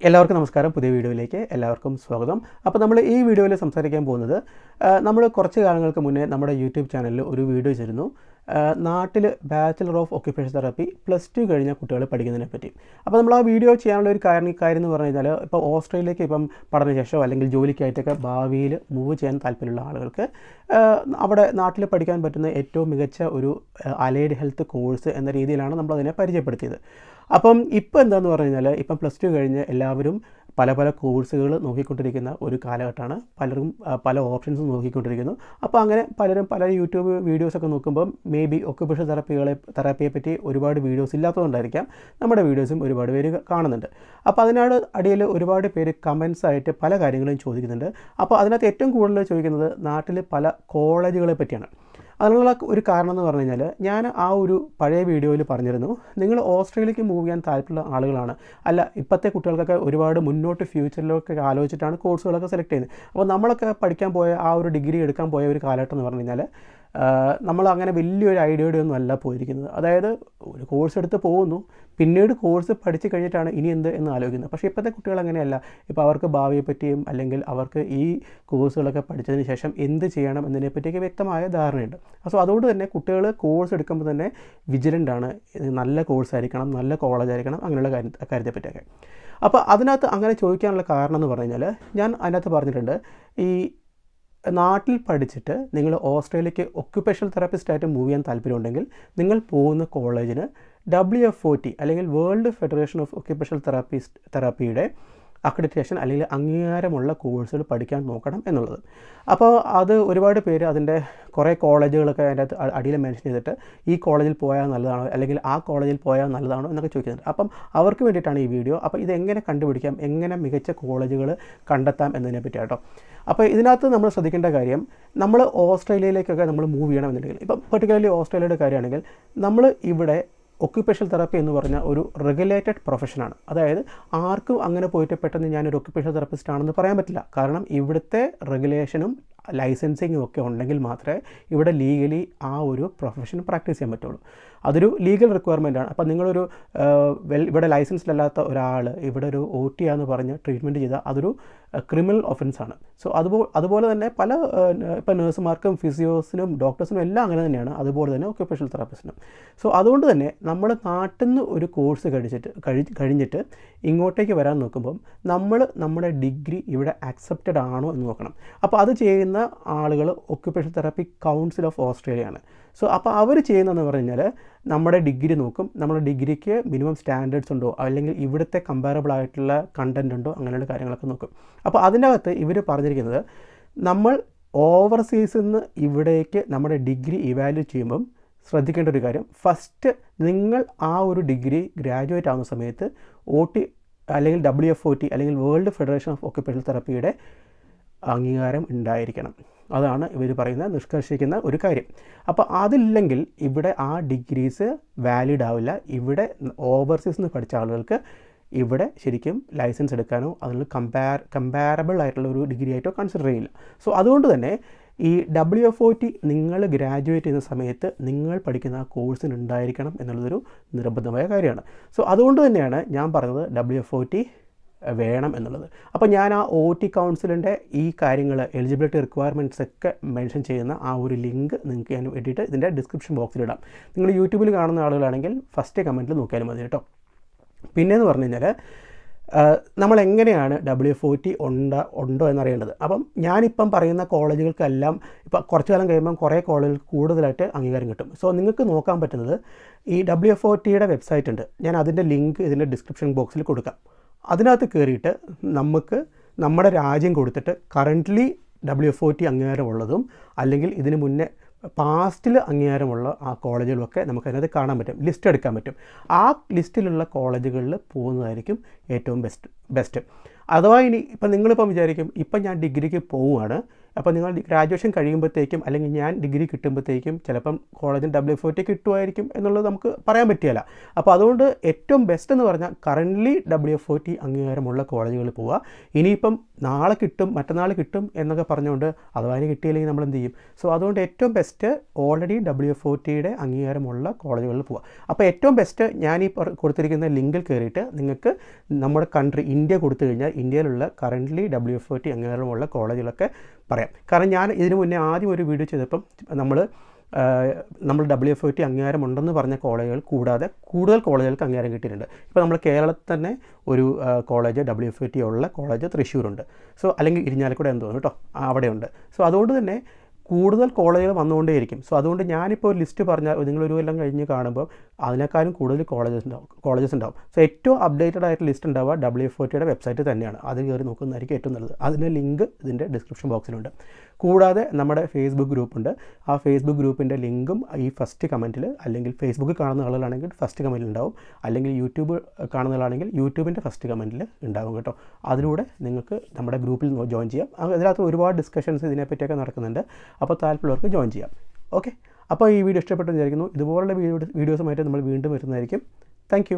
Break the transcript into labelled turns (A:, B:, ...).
A: എല്ലാവർക്കും നമസ്കാരം. പുതിയ വീഡിയോയിലേക്ക് എല്ലാവർക്കും സ്വാഗതം. അപ്പോൾ നമ്മൾ ഈ വീഡിയോയിൽ സംസാരിക്കാൻ പോകുന്നത് നമ്മൾ കുറച്ച് കാലങ്ങൾക്ക് മുന്നേ നമ്മുടെ യൂട്യൂബ് ചാനലിൽ ഒരു വീഡിയോ ചെയ്തിരുന്നു. നാട്ടിൽ ബാച്ചിലർ ഓഫ് ഒക്യുപേഷൻ തെറാപ്പി +2 കഴിഞ്ഞ കുട്ടികൾ പഠിക്കുന്നതിനെ പറ്റി. അപ്പോൾ നമ്മൾ ആ വീഡിയോ ചെയ്യാനുള്ള ഒരു കാര്യം എന്ന് പറഞ്ഞു കഴിഞ്ഞാൽ, ഇപ്പോൾ ഓസ്ട്രേലിയയിലേക്ക് ഇപ്പം പഠനശേഷമോ അല്ലെങ്കിൽ ജോലിക്കായിട്ടൊക്കെ ഭാവിയിൽ മൂവ് ചെയ്യാൻ താല്പര്യമുള്ള ആളുകൾക്ക് അവിടെ നാട്ടിൽ പഠിക്കാൻ പറ്റുന്ന ഏറ്റവും മികച്ച ഒരു അലൈഡ് ഹെൽത്ത് കോഴ്സ് എന്ന രീതിയിലാണ് നമ്മളതിനെ പരിചയപ്പെടുത്തിയത്. അപ്പം ഇപ്പോൾ എന്താണെന്ന് പറഞ്ഞു കഴിഞ്ഞാൽ, ഇപ്പം +2 കഴിഞ്ഞ് എല്ലാവരും പല കോഴ്സുകൾ നോക്കിക്കൊണ്ടിരിക്കുന്ന ഒരു കാലഘട്ടമാണ്. പലരും പല ഓപ്ഷൻസ് നോക്കിക്കൊണ്ടിരിക്കുന്നു. അപ്പോൾ അങ്ങനെ പലരും പല യൂട്യൂബ് വീഡിയോസൊക്കെ നോക്കുമ്പം മേ ബി ഒക്യുപേഷൻ തെറാപ്പിയെ പറ്റി ഒരുപാട് വീഡിയോസ് ഇല്ലാത്തതുകൊണ്ടായിരിക്കാം നമ്മുടെ വീഡിയോസും ഒരുപാട് പേര് കാണുന്നുണ്ട്. അപ്പോൾ അതിനാണ് അടിയിൽ ഒരുപാട് പേര് കമൻസ് ആയിട്ട് പല കാര്യങ്ങളും ചോദിക്കുന്നുണ്ട്. അപ്പോൾ അതിനകത്ത് ഏറ്റവും കൂടുതൽ ചോദിക്കുന്നത് നാട്ടിൽ പല കോളേജുകളെ പറ്റിയാണ്. അതിനുള്ള ഒരു കാരണം എന്ന് പറഞ്ഞു കഴിഞ്ഞാൽ, ഞാൻ ആ ഒരു പഴയ വീഡിയോയിൽ പറഞ്ഞിരുന്നു, നിങ്ങൾ ഓസ്ട്രേലിയക്ക് മൂവ് ചെയ്യാൻ താല്പര്യമുള്ള ആളുകളാണ്, അല്ല ഇപ്പോഴത്തെ കുട്ടികൾക്കൊക്കെ ഒരുപാട് മുന്നോട്ട് ഫ്യൂച്ചറിലൊക്കെ ആലോചിച്ചിട്ടാണ് കോഴ്സുകളൊക്കെ സെലക്ട് ചെയ്യുന്നത്. അപ്പോൾ നമ്മളൊക്കെ പഠിക്കാൻ പോയ ആ ഒരു ഡിഗ്രി എടുക്കാൻ പോയ ഒരു കാലഘട്ടം എന്ന് പറഞ്ഞു കഴിഞ്ഞാൽ, നമ്മൾ അങ്ങനെ വലിയൊരു ഐഡിയയുടെ ഒന്നും അല്ല പോയിരിക്കുന്നത്. അതായത് ഒരു കോഴ്സ് എടുത്ത് പോകുന്നു, പിന്നീട് കോഴ്സ് പഠിച്ച് കഴിഞ്ഞിട്ടാണ് ഇനി എന്ത് എന്ന് ആലോചിക്കുന്നത്. പക്ഷേ ഇപ്പോഴത്തെ കുട്ടികൾ അങ്ങനെയല്ല. ഇപ്പോൾ അവർക്ക് ഭാവിയെ പറ്റിയും അല്ലെങ്കിൽ അവർക്ക് ഈ കോഴ്സുകളൊക്കെ പഠിച്ചതിന് ശേഷം എന്ത് ചെയ്യണം എന്നതിനെപ്പറ്റിയൊക്കെ വ്യക്തമായ ധാരണയുണ്ട്. അപ്പോൾ അതുകൊണ്ട് തന്നെ കുട്ടികൾ കോഴ്സ് എടുക്കുമ്പോൾ തന്നെ വിജിലൻ്റാണ്. നല്ല കോഴ്സ് ആയിരിക്കണം, നല്ല കോളേജ് ആയിരിക്കണം, അങ്ങനെയുള്ള കാര്യത്തെപ്പറ്റിയൊക്കെ. അപ്പോൾ അതിനകത്ത് അങ്ങനെ ചോദിക്കാനുള്ള കാരണം എന്ന് പറഞ്ഞു കഴിഞ്ഞാൽ, ഞാൻ അതിനകത്ത് പറഞ്ഞിട്ടുണ്ട്, ഈ നാട്ടിൽ പഠിച്ചിട്ട് നിങ്ങൾ ഓസ്ട്രേലിയക്ക് ഒക്യുപേഷണൽ തെറാപ്പിസ്റ്റായിട്ട് മൂവ് ചെയ്യാൻ താല്പര്യമുണ്ടെങ്കിൽ, നിങ്ങൾ പോകുന്ന കോളേജിന് WFOT അല്ലെങ്കിൽ വേൾഡ് ഫെഡറേഷൻ ഓഫ് ഒക്യുപേഷണൽ തെറാപ്പിയുടെ അക്രഡിറ്റേഷൻ അല്ലെങ്കിൽ അംഗീകാരമുള്ള കോഴ്സുകൾ പഠിക്കാൻ നോക്കണം എന്നുള്ളത്. അപ്പോൾ അത് ഒരുപാട് പേര് അതിൻ്റെ കുറേ കോളേജുകളൊക്കെ അതിൻ്റെ അകത്ത് അടിയിൽ മെൻഷൻ ചെയ്തിട്ട് ഈ കോളേജിൽ പോയാൽ നല്ലതാണോ അല്ലെങ്കിൽ ആ കോളേജിൽ പോയാൽ നല്ലതാണോ എന്നൊക്കെ ചോദിക്കുന്നുണ്ട്. അപ്പം അവർക്ക് വേണ്ടിയിട്ടാണ് ഈ വീഡിയോ. അപ്പോൾ ഇതെങ്ങനെ കണ്ടുപിടിക്കാം, എങ്ങനെ മികച്ച കോളേജുകൾ കണ്ടെത്താം എന്നതിനെ പറ്റി കേട്ടോ. അപ്പോൾ ഇതിനകത്ത് നമ്മൾ ശ്രദ്ധിക്കേണ്ട കാര്യം, നമ്മൾ ഓസ്ട്രേലിയയിലേക്കൊക്കെ നമ്മൾ മൂവ് ചെയ്യണമെന്നുണ്ടെങ്കിൽ, ഇപ്പം പെർട്ടിക്കുലർലി ഓസ്ട്രേലിയയുടെ കാര്യമാണെങ്കിൽ, നമ്മൾ ഇവിടെ ഒക്യുപേഷണൽ തെറാപ്പി എന്ന് പറഞ്ഞാൽ ഒരു റെഗുലേറ്റഡ് പ്രൊഫഷനാണ്. അതായത് ആർക്കും അങ്ങനെ പോയിട്ട് പെട്ടെന്ന് ഞാനൊരു ഒക്യുപേഷണൽ തെറാപ്പിസ്റ്റ് ആണെന്ന് പറയാൻ പറ്റില്ല. കാരണം ഇവിടുത്തെ റെഗുലേഷനും ലൈസൻസിങ്ങും ഒക്കെ ഉണ്ടെങ്കിൽ മാത്രമേ ഇവിടെ ലീഗലി ആ ഒരു പ്രൊഫഷൻ പ്രാക്ടീസ് ചെയ്യാൻ പറ്റുള്ളൂ. അതൊരു ലീഗൽ റിക്വയർമെൻ്റ് ആണ്. അപ്പോൾ നിങ്ങളൊരു ഇവിടെ ലൈസൻസിലല്ലാത്ത ഒരാൾ ഇവിടെ ഒരു OT ആണെന്ന് പറഞ്ഞ് ട്രീറ്റ്മെൻറ്റ് ചെയ്താൽ അതൊരു ക്രിമിനൽ ഒഫൻസാണ്. സോ അതുപോലെ തന്നെ പല ഇപ്പോൾ നഴ്സുമാർക്കും ഫിസിയോസിനും ഡോക്ടേഴ്സിനും എല്ലാം അങ്ങനെ തന്നെയാണ്. അതുപോലെ തന്നെ ഒക്യുപേഷണൽ തെറാപ്പിസ്റ്റിനും. സോ അതുകൊണ്ട് തന്നെ നമ്മൾ നാട്ടിൽ നിന്ന് ഒരു കോഴ്സ് കഴിഞ്ഞിട്ട് ഇങ്ങോട്ടേക്ക് വരാൻ നോക്കുമ്പം നമ്മുടെ ഡിഗ്രി ഇവിടെ ആക്സെപ്റ്റഡ് ആണോ എന്ന് നോക്കണം. അപ്പോൾ അത് ചെയ്യുന്ന ആളുകൾ occupational therapy council of Australia ആണ്. സോ അപ്പോൾ അവർ ചെയ്യുന്നതെന്ന് പറഞ്ഞു കഴിഞ്ഞാൽ, നമ്മുടെ ഡിഗ്രി നോക്കും, നമ്മുടെ ഡിഗ്രിക്ക് മിനിമം സ്റ്റാൻഡേർഡ്സ് ഉണ്ടോ അല്ലെങ്കിൽ ഇവിടുത്തെ കമ്പാരബിൾ ആയിട്ടുള്ള കണ്ടൻറ് ഉണ്ടോ, അങ്ങനെയുള്ള കാര്യങ്ങളൊക്കെ നോക്കും. അപ്പോൾ അതിനകത്ത് ഇവർ പറഞ്ഞിരിക്കുന്നത്, നമ്മൾ ഓവർസീസിൽ നിന്ന് ഇവിടേക്ക് നമ്മുടെ ഡിഗ്രി ഇവാലുവേറ്റ് ചെയ്യുമ്പം ശ്രദ്ധിക്കേണ്ട ഒരു കാര്യം, ഫസ്റ്റ് നിങ്ങൾ ആ ഒരു ഡിഗ്രി ഗ്രാജുവേറ്റ് ആവുന്ന സമയത്ത് OT അല്ലെങ്കിൽ WFOT അല്ലെങ്കിൽ വേൾഡ് ഫെഡറേഷൻ ഓഫ് ഒക്യുപേഷണൽ തെറാപ്പിയുടെ അംഗീകാരം ഉണ്ടായിരിക്കണം. അതാണ് ഇവർ നിഷ്കർഷിക്കുന്ന ഒരു കാര്യം. അപ്പോൾ അതില്ലെങ്കിൽ ഇവിടെ ആ ഡിഗ്രീസ് വാലിഡ് ആവില്ല. ഇവിടെ ഓവർസീസ് നിന്ന് പഠിച്ച ആളുകൾക്ക് ഇവിടെ ശരിക്കും ലൈസൻസ് എടുക്കാനോ അതിൽ കമ്പാരബിൾ ആയിട്ടുള്ള ഒരു ഡിഗ്രി ആയിട്ടോ കൺസിഡർ ചെയ്യില്ല. സോ അതുകൊണ്ട് തന്നെ ഈ WFOT നിങ്ങൾ ഗ്രാജുവേറ്റ് ചെയ്യുന്ന സമയത്ത് നിങ്ങൾ പഠിക്കുന്ന ആ കോഴ്സിന് ഉണ്ടായിരിക്കണം എന്നുള്ളതൊരു നിർബന്ധമായ കാര്യമാണ്. സോ അതുകൊണ്ട് തന്നെയാണ് ഞാൻ പറഞ്ഞത് WFOT വേണം എന്നുള്ളത്. അപ്പോൾ ഞാൻ ആ OT കൗൺസിലിൻ്റെ ഈ കാര്യങ്ങൾ, എലിജിബിലിറ്റി റിക്വയർമെൻറ്റ്സ് ഒക്കെ മെൻഷൻ ചെയ്യുന്ന ആ ഒരു ലിങ്ക് നിങ്ങൾക്ക് ഞാൻ വേണ്ടിയിട്ട് ഇതിൻ്റെ ഡിസ്ക്രിപ്ഷൻ ബോക്സിലിടാം. നിങ്ങൾ യൂട്യൂബിൽ കാണുന്ന ആളുകളാണെങ്കിൽ ഫസ്റ്റ് കമൻറ്റിൽ നോക്കിയാലും മതി കേട്ടോ. പിന്നെയെന്ന് പറഞ്ഞു കഴിഞ്ഞാൽ, നമ്മൾ എങ്ങനെയാണ് WFOT ഉണ്ടോ എന്നറിയേണ്ടത്. അപ്പം ഞാനിപ്പം പറയുന്ന കോളേജുകൾക്കെല്ലാം ഇപ്പോൾ കുറച്ച് കാലം കഴിയുമ്പം കുറേ കോളേജുകൾക്ക് കൂടുതലായിട്ട് അംഗീകാരം കിട്ടും. സോ നിങ്ങൾക്ക് നോക്കാൻ പറ്റുന്നത് ഈ WFOTയുടെ വെബ്സൈറ്റ് ഉണ്ട്. ഞാൻ അതിൻ്റെ ലിങ്ക് ഇതിൻ്റെ ഡിസ്ക്രിപ്ഷൻ ബോക്സിൽ കൊടുക്കാം. അതിനകത്ത് കയറിയിട്ട് നമുക്ക് നമ്മുടെ രാജ്യം കൊടുത്തിട്ട് കറൻ്റ്ലി WFOT അംഗീകാരമുള്ളതും അല്ലെങ്കിൽ ഇതിന് മുന്നേ പാസ്റ്റിൽ അംഗീകാരമുള്ള ആ കോളേജുകളൊക്കെ നമുക്കതിനകത്ത് കാണാൻ പറ്റും, ലിസ്റ്റ് എടുക്കാൻ പറ്റും. ആ ലിസ്റ്റിലുള്ള കോളേജുകളിൽ പോകുന്നതായിരിക്കും ഏറ്റവും ബെസ്റ്റ്. അഥവാ ഇപ്പം നിങ്ങളിപ്പം വിചാരിക്കും, ഇപ്പം ഞാൻ ഡിഗ്രിക്ക് പോവുകയാണ്, അപ്പോൾ നിങ്ങൾ ഗ്രാജുവേഷൻ കഴിയുമ്പോഴത്തേക്കും അല്ലെങ്കിൽ ഞാൻ ഡിഗ്രി കിട്ടുമ്പോഴത്തേക്കും ചിലപ്പം കോളേജിൽ WFOT കിട്ടുമായിരിക്കും എന്നുള്ളത് നമുക്ക് പറയാൻ പറ്റില്ല. അപ്പോൾ അതുകൊണ്ട് ഏറ്റവും ബെസ്റ്റ് എന്ന് പറഞ്ഞാൽ കറൻ്റ്ലി WFOT അംഗീകാരമുള്ള കോളേജുകളിൽ പോവുക. ഇനിയിപ്പം നാളെ കിട്ടും മറ്റന്നാൾ കിട്ടും എന്നൊക്കെ പറഞ്ഞുകൊണ്ട് അഥവാ കിട്ടിയില്ലെങ്കിൽ നമ്മൾ എന്ത് ചെയ്യും? സോ അതുകൊണ്ട് ഏറ്റവും ബെസ്റ്റ് ഓൾറെഡി WFOTയുടെ അംഗീകാരമുള്ള കോളേജുകളിൽ പോവുക. അപ്പോൾ ഏറ്റവും ബെസ്റ്റ് ഞാൻ ഈ കൊടുത്തിരിക്കുന്ന ലിങ്കിൽ കയറിയിട്ട് നിങ്ങൾക്ക് നമ്മുടെ കൺട്രി ഇന്ത്യ കൊടുത്തു കഴിഞ്ഞാൽ ഇന്ത്യയിലുള്ള കറൻ്റ്ലി WFOT അംഗീകാരമുള്ള കോളേജുകളൊക്കെ പറയാം. കാരണം ഞാൻ ഇതിനു മുന്നേ ആദ്യം ഒരു വീഡിയോ ചെയ്തപ്പം നമ്മൾ WFOT അംഗീകാരമുണ്ടെന്ന് പറഞ്ഞ കോളേജുകൾ കൂടാതെ കൂടുതൽ കോളേജുകൾക്ക് അംഗീകാരം കിട്ടിയിട്ടുണ്ട്. ഇപ്പോൾ നമ്മൾ കേരളത്തിൽ തന്നെ ഒരു കോളേജ് WFOT ഉള്ള കോളേജ് തൃശ്ശൂരുണ്ട്. സോ അല്ലെങ്കിൽ ഇരിഞ്ഞാലക്കുട എന്ന് തോന്നുന്നു കേട്ടോ, അവിടെയുണ്ട്. സോ അതുകൊണ്ട് തന്നെ കൂടുതൽ കോളേജുകൾ വന്നുകൊണ്ടേയിരിക്കും. സോ അതുകൊണ്ട് ഞാനിപ്പോൾ ഒരു ലിസ്റ്റ് പറഞ്ഞാൽ നിങ്ങളൊരു കൊല്ലം കഴിഞ്ഞ് കാണുമ്പോൾ അതിനേക്കാളും കൂടുതൽ കോളേജസ് ഉണ്ടാവും. സോ ഏറ്റവും അപ്ഡേറ്റഡ് ആയിട്ട് ലിസ്റ്റ് ഉണ്ടാവുക WFOTയുടെ വെബ്സൈറ്റ് തന്നെയാണ്. അത് കയറി നോക്കുന്നതായിരിക്കും ഏറ്റവും നല്ലത്. അതിൻ്റെ ലിങ്ക് ഇതിൻ്റെ ഡിസ്ക്രിപ്ഷൻ ബോക്സിലുണ്ട്. കൂടാതെ നമ്മുടെ ഫേസ്ബുക്ക് ഗ്രൂപ്പുണ്ട്. ആ ഫേസ്ബുക്ക് ഗ്രൂപ്പിൻ്റെ ലിങ്കും ഈ ഫസ്റ്റ് കമൻറ്റിൽ, അല്ലെങ്കിൽ ഫേസ്ബുക്ക് കാണുന്ന ആളുകളാണെങ്കിൽ ഫസ്റ്റ് കമൻറ്റിൽ ഉണ്ടാവും, അല്ലെങ്കിൽ യൂട്യൂബ് കാണുന്ന ആളാണെങ്കിൽ യൂട്യൂബിൻ്റെ ഫസ്റ്റ് കമൻറ്റിൽ ഉണ്ടാവും കേട്ടോ. അതിലൂടെ നിങ്ങൾക്ക് നമ്മുടെ ഗ്രൂപ്പിൽ ജോയിൻ ചെയ്യാം. അതിനകത്ത് ഒരുപാട് ഡിസ്കഷൻസ് ഇതിനെപ്പറ്റിയൊക്കെ നടക്കുന്നുണ്ട്. അപ്പോൾ താല്പര്യമുള്ളവർക്ക് ജോയിൻ ചെയ്യാം. ഓക്കെ, അപ്പോൾ ഈ വീഡിയോ ഇഷ്ടപ്പെട്ടെന്ന് വിചാരിക്കുന്നു. ഇതുപോലുള്ള വീഡിയോസുമായിട്ട് നമ്മൾ വീണ്ടും വരുന്നതായിരിക്കും. താങ്ക്